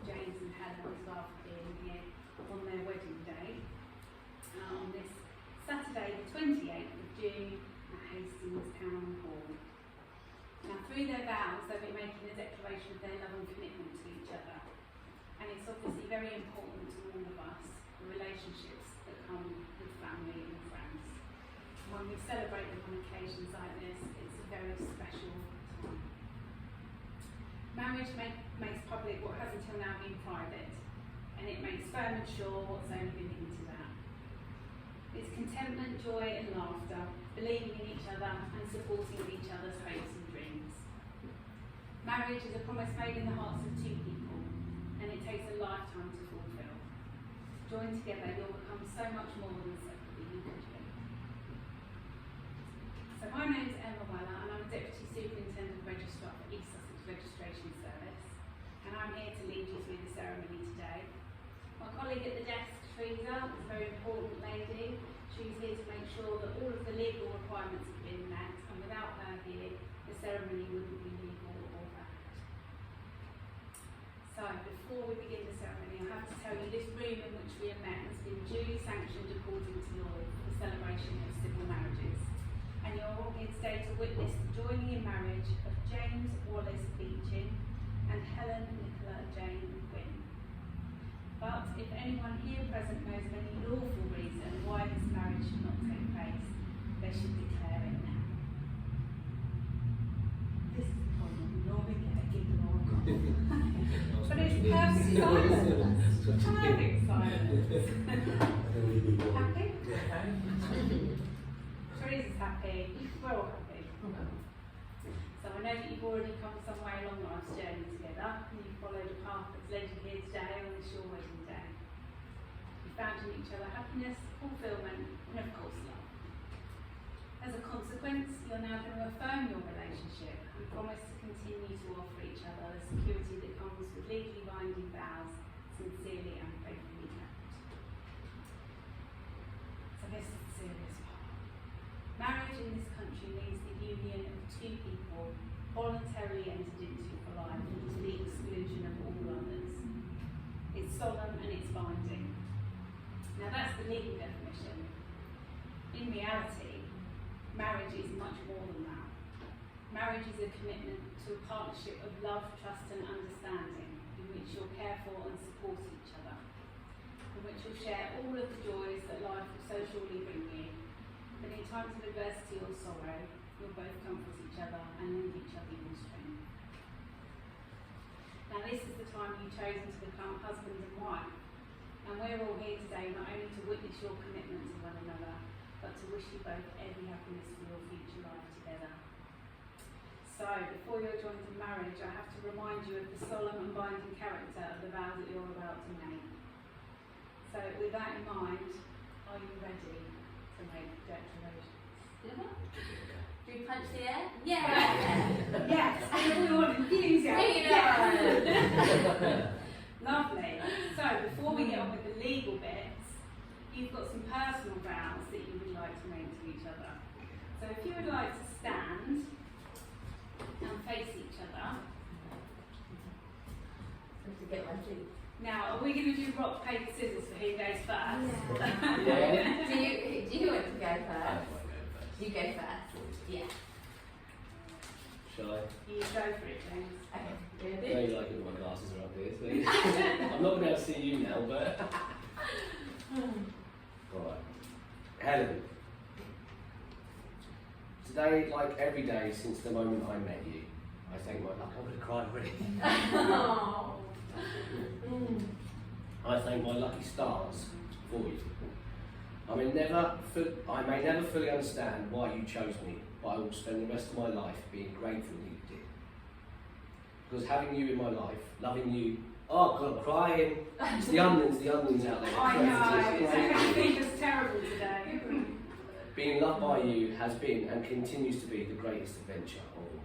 James and Helen as well for being here on their wedding day on this Saturday the 28th of June at Hastings Town Hall. Now through their vows they'll be making a declaration of their love and commitment to each other, and it's obviously very important to all of us, the relationships that come with family and friends. When we celebrate them on occasions like this, it's a very special time. Marriage makes public what has until now been private, and it makes firm and sure what's only been hinted at. It's contentment, joy and laughter, believing in each other and supporting each other's hopes and dreams. Marriage is a promise made in the hearts of two people, and it takes a lifetime to fulfil. Joined together, you'll become so much more than separately you could be. So my name's Emma Weller, and I'm a Deputy Superintendent Registrar for East Sussex Registration Service, and I'm here to lead you through the ceremony today. My colleague at the desk, Teresa, is a very important lady. She's here to make sure that all of the legal requirements have been met, and without her here, the ceremony wouldn't be legal or valid. So before we begin the ceremony, I have to tell you this room in which we are met has been duly sanctioned according to law for the celebration of civil marriages. And you're all here today to witness the joining in marriage of James Wallace Beeching and Helen Nicola Jane Quinn. But if anyone here present knows of any lawful reason why this marriage should not take place, they should declare it now. This is the problem, we normally get a giggle or a cough. But it's perfect silence. Perfect silence. Happy? Teresa's happy, we're all happy. So I know that you've already come some way along life's journey together, and you've followed a path that's led you here today on this your wedding day. You've found in each other happiness, fulfilment, and of course love. As a consequence, you're now going to affirm your relationship and promise to continue to offer each other the security that comes with legally binding vows, sincerely and faithfully kept. So this is the serious part. Marriage in this country means the union of two people voluntarily entered into for life to the exclusion of all others. It's solemn and it's binding. Now that's the legal definition. In reality, marriage is much more than that. Marriage is a commitment to a partnership of love, trust and understanding in which you'll care for and support each other, in which you'll share all of the joys that life will so surely bring you. But in times of adversity or sorrow, you'll both comfort each other and lend each other your strength. Now this is the time you've chosen to become husband and wife, and we're all here today not only to witness your commitment to one another, but to wish you both every happiness for your future life together. So, before you're joined in marriage, I have to remind you of the solemn and binding character of the vows that you're about to make. So, with that in mind, are you ready to make declarations? Do we punch the air? Yeah! Yes! We want enthusiasm! Yeah. Lovely. So, before we get on with the legal bits, you've got some personal vows that you would like to make to each other. So, if you would like to stand and face each other. To get my feet. Now, are we going to do rock, paper, scissors for who goes first? Yeah. Do you want to go first? You go first. Yeah. Shall I? You go for it, James. Okay. I know you like it when my glasses are up here, so I'm not going to be able to see you now, but... Alright. Helen. Today, like every day since the moment I met you, I thank my luck. I'm going to cry already. Oh. I thank my lucky stars for you. I may never fully understand why you chose me, but I will spend the rest of my life being grateful that you did. Because having you in my life, loving you, oh God, I'm crying. It's the onions out there. I know, everything is terrible today. Being loved by you has been and continues to be the greatest adventure of all.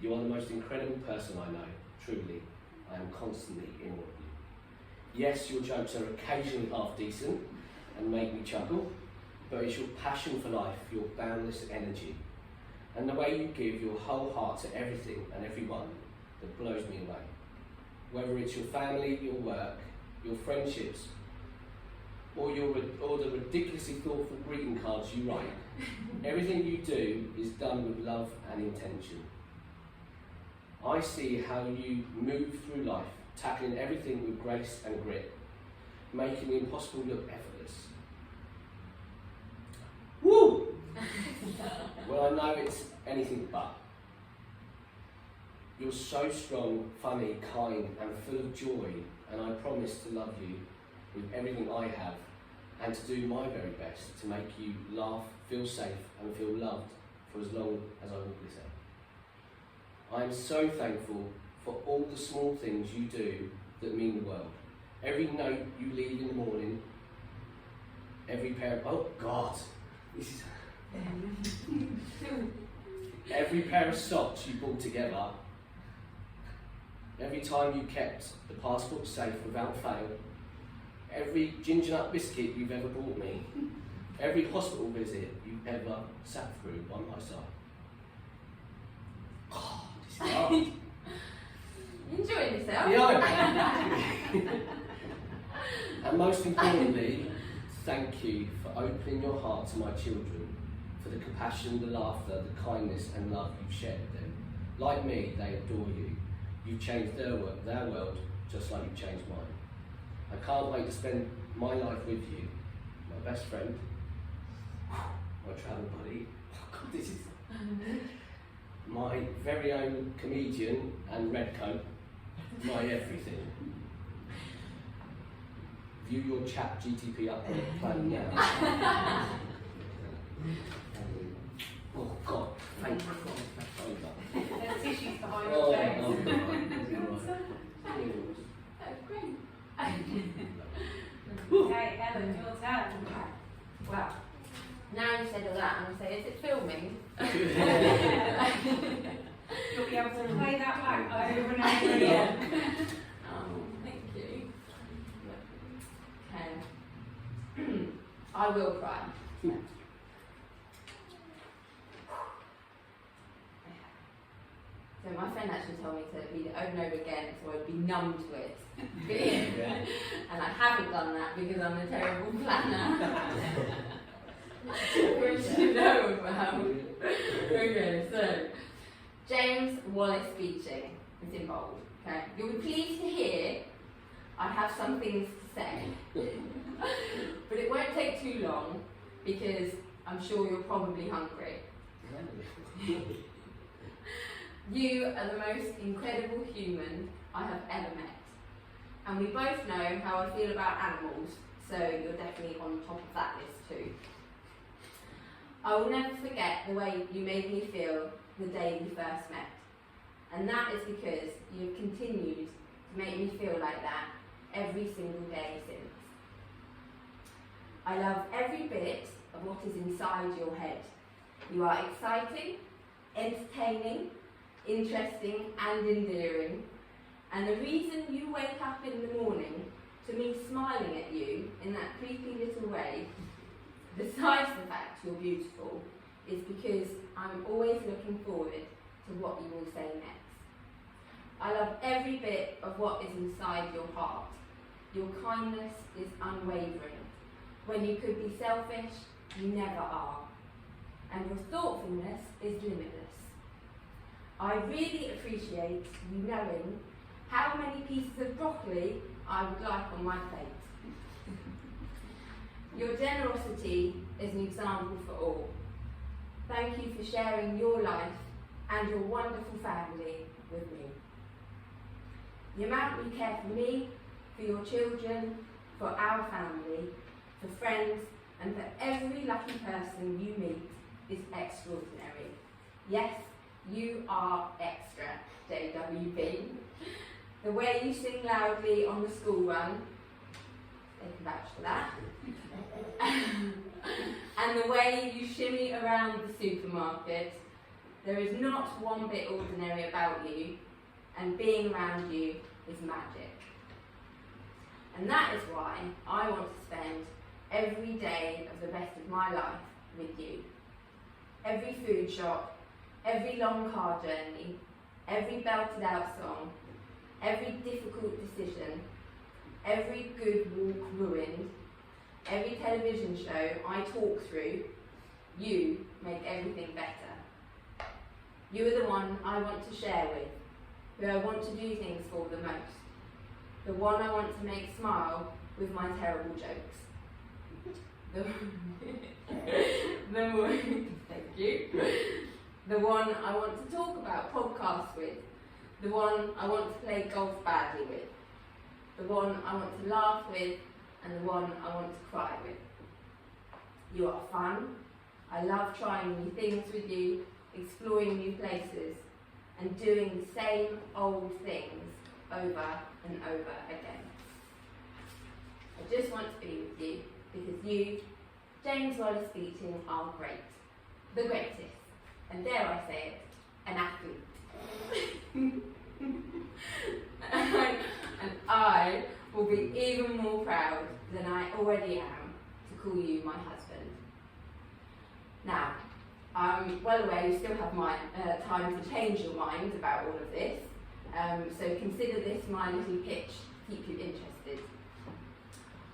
You are the most incredible person I know, truly. I am constantly in awe of you. Yes, your jokes are occasionally half decent and make me chuckle, but it's your passion for life, your boundless energy, and the way you give your whole heart to everything and everyone that blows me away. whether it's your family, your work, your friendships, or the ridiculously thoughtful greeting cards you write. Everything you do is done with love and intention. I see how you move through life, tackling everything with grace and grit, making the impossible look effortless. Woo! Well, I know it's anything but. You're so strong, funny, kind, and full of joy, and I promise to love you with everything I have, and to do my very best to make you laugh, feel safe, and feel loved for as long as I walk this earth. I am so thankful for all the small things you do that mean the world. Every note you leave in the morning, every pair of, oh God, this is every pair of socks you pulled together, every time you kept the passport safe without fail, every ginger nut biscuit you've ever bought me, every hospital visit you've ever sat through by my side. Oh, this is hard. You enjoying yourself? Yeah. And most importantly, thank you for opening your heart to my children, for the compassion, the laughter, the kindness and love you've shared with them. Like me, they adore you. You've changed their world just like you've changed mine. I can't wait to spend my life with you, my best friend, my travel buddy, oh God, this is my very own comedian and redcoat, my everything. View your chat GTP upgrade plan now. Oh God, thank God. There's tissues behind Oh, your legs. no, Great. Okay, Ellen, your turn. Well, now you said all that, I'm going to say, is it filming? You'll be able to play that back over and over again. Thank you. Okay. I will cry. So my friend actually told me to read it over and over again so I'd be numb to it. And I haven't done that because I'm a terrible planner. Which you know about. Okay, so James Wallace Beeching is involved. Okay, you'll be pleased to hear I have some things to say, but it won't take too long because I'm sure you're probably hungry. You are the most incredible human I have ever met, and we both know how I feel about animals, so you're definitely on top of that list too. I will never forget the way you made me feel the day we first met, and that is because you have continued to make me feel like that every single day since. I love every bit of what is inside your head. You are exciting, entertaining, interesting and endearing, and the reason you wake up in the morning to me smiling at you in that creepy little way, besides the fact you're beautiful, is because I'm always looking forward to what you will say next. I love every bit of what is inside your heart. Your kindness is unwavering. When you could be selfish, you never are. And your thoughtfulness is limitless. I really appreciate you knowing how many pieces of broccoli I would like on my plate. Your generosity is an example for all. Thank you for sharing your life and your wonderful family with me. The amount you care for me, for your children, for our family, for friends, and for every lucky person you meet is extraordinary. Yes, you are extra, JWB. The way you sing loudly on the school run, they can vouch for that. And the way you shimmy around the supermarket, there is not one bit ordinary about you, and being around you is magic. And that is why I want to spend every day of the rest of my life with you. Every food shop, every long car journey, every belted out song, every difficult decision, every good walk ruined, every television show I talk through, you make everything better. You are the one I want to share with, who I want to do things for the most, the one I want to make smile with my terrible jokes. Thank you. The one I want to talk about podcasts with, the one I want to play golf badly with, the one I want to laugh with, and the one I want to cry with. You are fun. I love trying new things with you, exploring new places, and doing the same old things over and over again. I just want to be with you because you, James Wallace Beeching, are great. The greatest. And dare I say it, an athlete. And I will be even more proud than I already am to call you my husband. Now, I'm well aware you still have time to change your mind about all of this, so consider this my little pitch to keep you interested.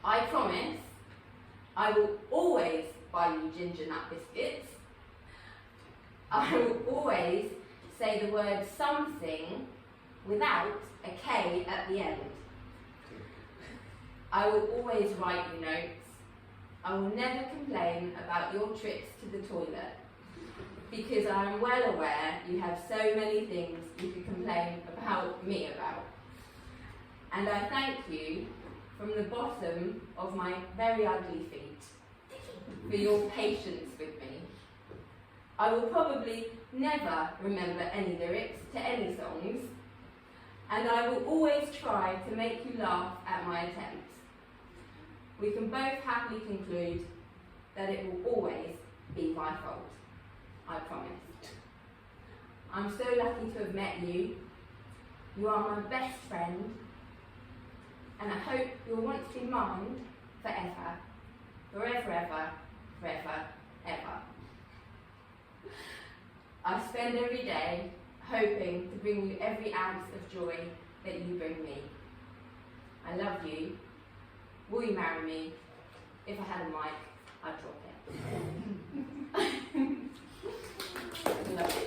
I promise I will always buy you ginger nut biscuits. I will always say the word something without a K at the end. I will always write you notes. I will never complain about your trips to the toilet, because I am well aware you have so many things you could complain about me about. And I thank you from the bottom of my very ugly feet for your patience with me. I will probably never remember any lyrics to any songs, and I will always try to make you laugh at my attempts. We can both happily conclude that it will always be my fault. I promise. I'm so lucky to have met you. You are my best friend, and I hope you'll want to be mine forever. Forever, ever, forever, ever. I spend every day hoping to bring you every ounce of joy that you bring me. I love you. Will you marry me? If I had a mic, I'd drop it. Love you.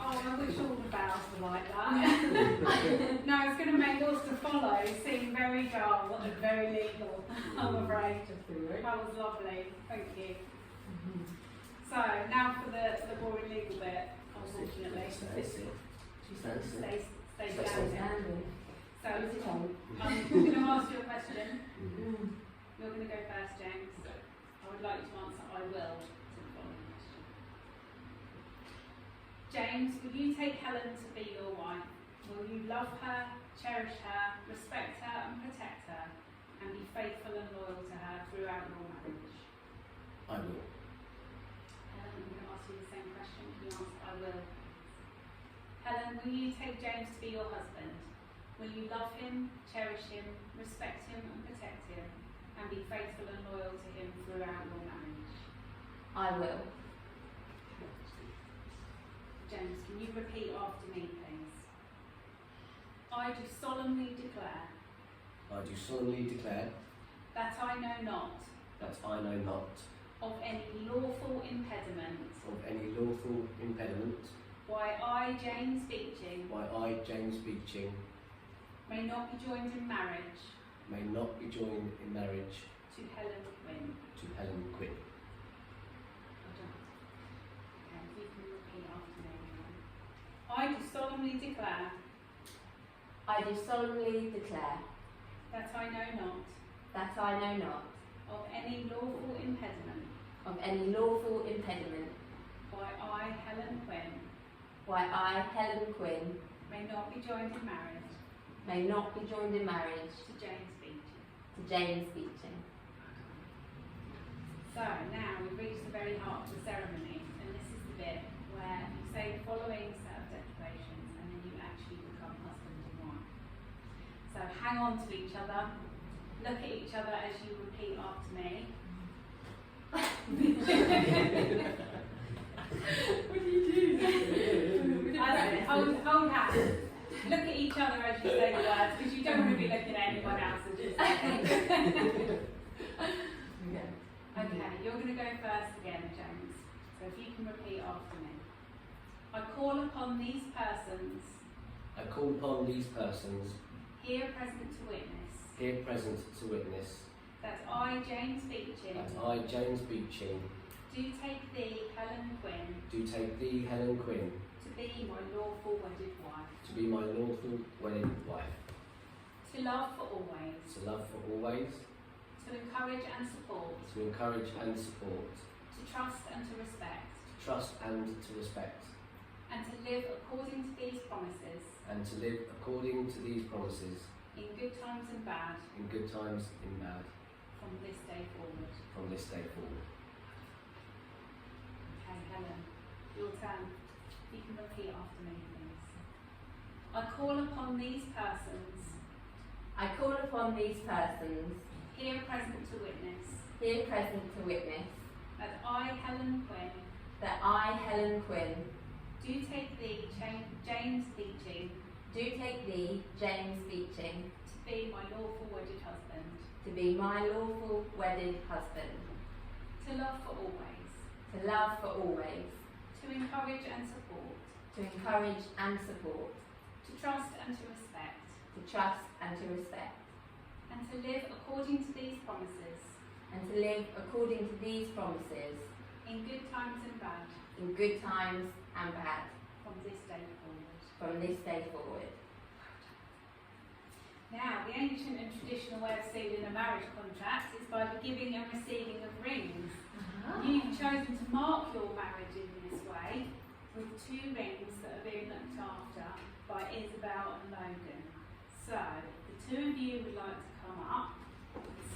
Oh, I wish all the vows were like that. No, it's going to make yours to follow seem very dull and very legal, I'm afraid. That was lovely, thank you. So, now for the boring legal bit, unfortunately. Stay standing. So, I'm going to ask you a question. You're going to go first, James. I would like you to answer I will to the following question. James, will you take Helen to be your wife? Will you love her, cherish her, respect her and protect her, and be faithful and loyal to her throughout your marriage? I will. Helen, I'm going to ask you the same question. Can you answer I will? Helen, will you take James to be your husband? Will you love him, cherish him, respect him and protect him, and be faithful and loyal to him throughout your marriage? I will. James, can you repeat after me, please? I do solemnly declare I do solemnly declare that I know not that I know not of any lawful impediment of any lawful impediment why I, James Beeching, why I, James Beeching, may not be joined in marriage may not be joined in marriage to Helen Quinn. to Helen Quinn. Okay, if you can repeat after me. I do solemnly declare I do solemnly declare that I know not that I know not of any lawful impediment of any lawful impediment why I, Helen Quinn, why I, Helen Quinn, may not be joined in marriage may not be joined in marriage to James Beeching. to James Beeching. So now we've reached the very heart of the ceremony, and this is the bit where you say the following set of declarations and then you actually become husband and wife. So hang on to each other, look at each other as you repeat after me. What do you do? Hold hands. Look at each other as you say the words, because you don't want to be looking at anyone else as you say it. Okay, you're going to go first again, James. So if you can repeat after me. I call upon these persons. I call upon these persons, Here present to witness. here present to witness, That I, James Beeching. that I, James Beeching, Do take thee, Helen Quinn. do take thee, Helen Quinn, To be my lawful wedded wife. to be my lawful wedded wife, To love for always. to love for always, To encourage and support. to encourage and support, To trust and to respect. to trust and to respect, And to live according to these promises. and to live according to these promises, In good times and bad. in good times, in bad, From this day forward. from this day forward. Okay, Helen, your turn. You can repeat after me, please. I call upon these persons. I call upon these persons, Here present to witness. here present to witness, That I, Helen Quinn. that I, Helen Quinn, Do take thee, James Beeching. do take thee, James Beeching, To be my lawful wedded husband. to be my lawful wedded husband, To love for always. to love for always, To encourage and support. to encourage and support, To trust and to respect. to trust and to respect, And to live according to these promises. and to live according to these promises, In good times and bad. in good times and bad, From this day forward. from this day forward. Now, the ancient and traditional way of sealing a marriage contract is by the giving and receiving of rings. You've chosen to mark your marriage in this way with 2 rings that are being looked after by Isabel and Logan. So, the 2 of you would like to come up,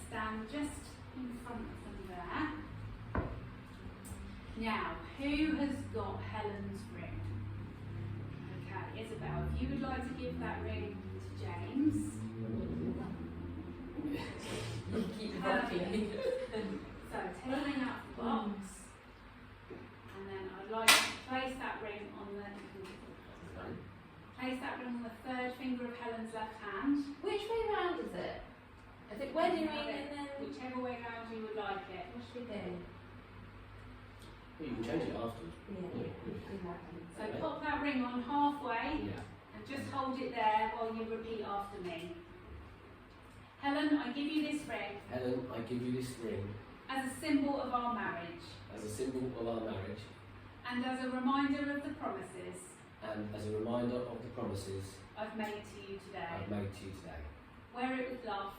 stand just in front of them there. Now, who has got Helen's ring? Okay, Isabel, if you would like to give that ring to James. You keep rocking. So, take the ring out of the box, and then I'd like you to place that ring on the 3rd finger of Helen's left hand, Which way round is it? Is it wedding ring and then whichever way round you would like it. what should we do? Well, you can change it afterwards. So pop that ring on halfway Yeah. and just hold it there while you repeat after me. Helen, I give you this ring Helen, I give you this ring as a symbol of our marriage as a symbol of our marriage and as a reminder of the promises and as a reminder of the promises I've made to you today. I've made to you today. Wear it with love,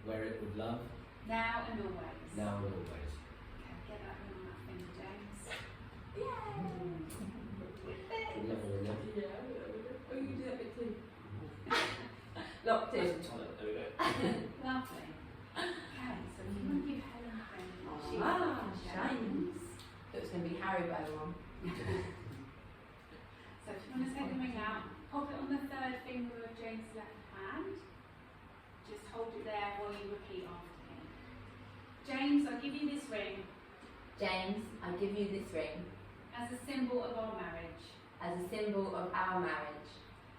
Wear it with love, now and always. now and always. Okay, get that ring on that finger, James. Never remember. Oh, you do that bit too. Locked in. There we go. Lovely. Okay, so if you want to give Helen a ring, she shines. It's going to be Haribo one. So if you want to take the ring out, pop it on the 3rd finger of James' left hand. Just hold it there while you repeat after him. James, I give you this ring James, I give you this ring as a symbol of our marriage as a symbol of our marriage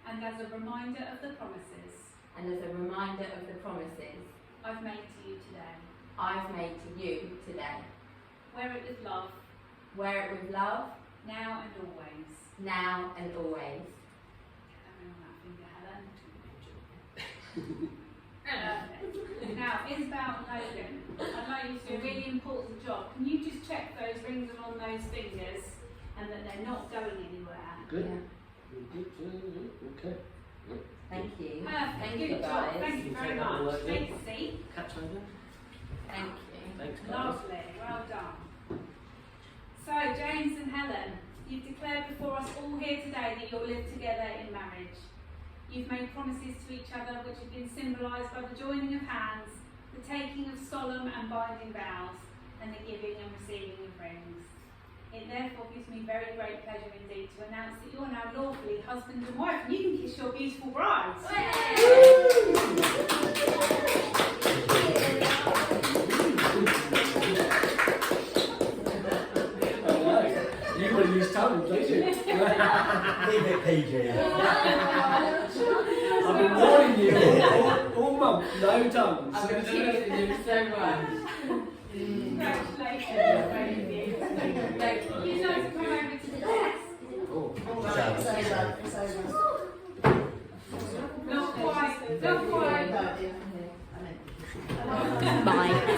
and as a reminder of the promises and as a reminder of the promises I've made to you today. I've made to you today. Wear it with love, Wear it with love, now and always. now and always. Get that ring on that finger, Helen. Perfect. Now, Isabel and Logan, I'd like you to do a really important job. Can you just check those rings are on those fingers and that they're not going anywhere? Good. Yeah. Okay. Thank you. Perfect. Thank Good you, job. guys. Thank you You very take that one, much. Logan. Take a seat. Catch over. Thank you. Thanks, guys. Lovely. Well done. So, James and Helen, you've declared before us all here today that you'll live together in marriage. You've made promises to each other which have been symbolised by the joining of hands, the taking of solemn and binding vows, and the giving and receiving of rings. It therefore gives me very great pleasure indeed to announce that you're now lawfully husband and wife, and you can kiss your beautiful brides. You want to use Keep it PG. I've been warning you all month, no tongues. I'm going to tease you so much. Congratulations, both of you. Thank you. You'd like to come over to the desk? Not quite, not quite. Bye.